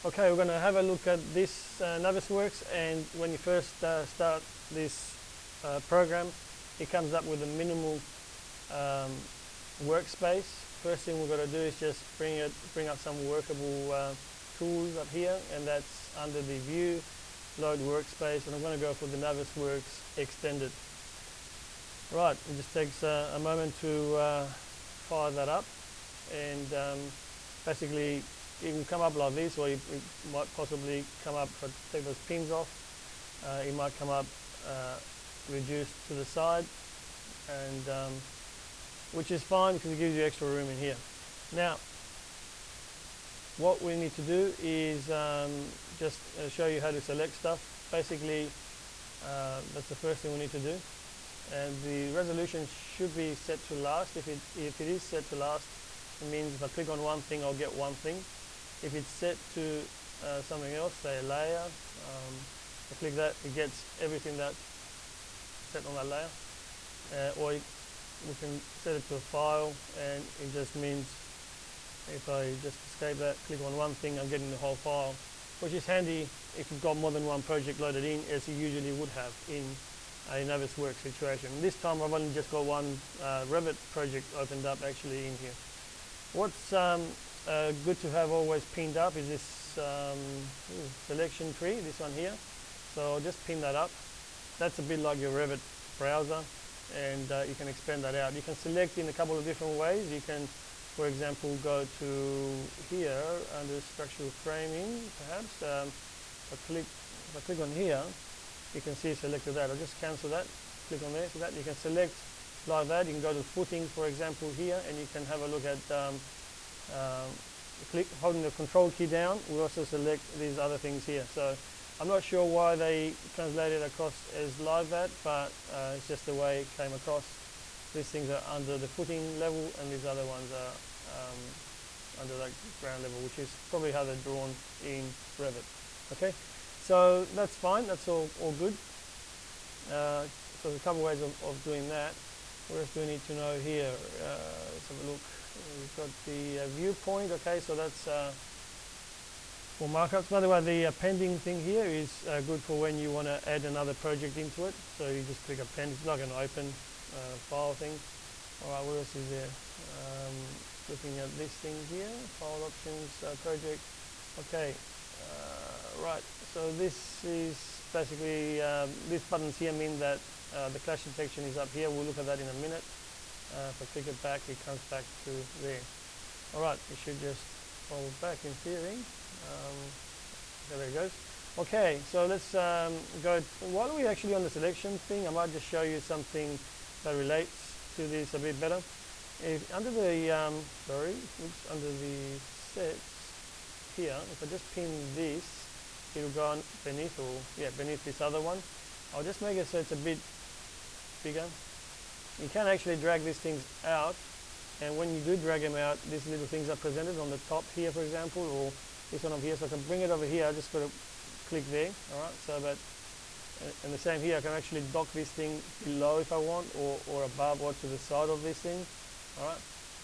Okay, we're going to have a look at this Navisworks, and when you first start this program, it comes up with a minimal workspace. First thing we're going to do is just bring up some workable tools up here, and that's under the View, Load Workspace, and I'm going to go for the Navisworks Extended. Right, it just takes a moment to fire that up, and basically it will come up like this, or it might possibly come up, if I take those pins off, it might come up reduced to the side, and which is fine because it gives you extra room in here. Now, what we need to do is just show you how to select stuff. Basically, that's the first thing we need to do. And the resolution should be set to last. If it is set to last, it means if I click on one thing, I'll get one thing. If it's set to something else, say a layer, I click that, it gets everything that's set on that layer. Or we can set it to a file, and it just means if I just escape that, click on one thing, I'm getting the whole file, which is handy if you've got more than one project loaded in, as you usually would have in a Navisworks situation. This time I've only just got one Revit project opened up actually in here. What's good to have always pinned up is this selection tree, this one here. So I'll just pin that up. That's a bit like your Revit browser, and you can expand that out. You can select in a couple of different ways. You can, for example, go to here under structural framing, perhaps. If I click on here, you can see selected that. I'll just cancel that, click on there, so that you can select like that. You can go to footing, for example, here, and you can have a look at holding the control key down. We also select these other things here. So I'm not sure why they translated across as like that, but it's just the way it came across. These things are under the footing level, and these other ones are under the ground level, which is probably how they're drawn in Revit. Okay, so that's fine, that's all good. So there's a couple of ways of doing that. What else do we need to know here? Let's have a look. We've got the viewpoint. Okay, so that's for markups. By the way, the appending thing here is good for when you want to add another project into it. So you just click append. It's like an open file thing. All right, what else is there? Looking at this thing here, file options, project. Okay, right. So this is basically these buttons here mean that the clash detection is up here. We'll look at that in a minute. If I click it back, it comes back to there. All right, it should just fold back in theory. Okay, there it goes. Okay, so let's go. While we're actually on the selection thing, I might just show you something that relates to this a bit better. If under the under the sets here, if I just pin this, it'll go on beneath, or beneath this other one. I'll just make it so it's a bit bigger. You can actually drag these things out, and when you do drag them out, these little things are presented on the top here, for example, or this one over here. So I can bring it over here. I just got to click there. All right. So that, and the same here. I can actually dock this thing below if I want, or above, or to the side of this thing. All right.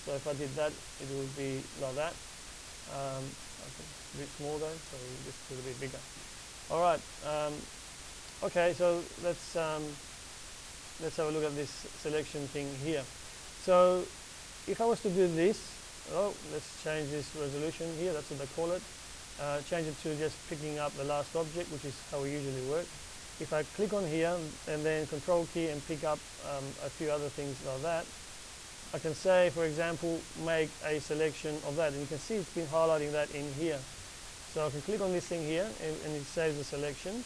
So if I did that, it would be like that. I think it's a bit small though, so just a little bit bigger. All right. Okay. So let's have a look at this selection thing here. So if I was to do this, let's change this resolution here, that's what they call it. Change it to just picking up the last object, which is how we usually work. If I click on here and then control key and pick up a few other things like that, I can say, for example, make a selection of that, and you can see it's been highlighting that in here. So I can click on this thing here, and it saves the selection.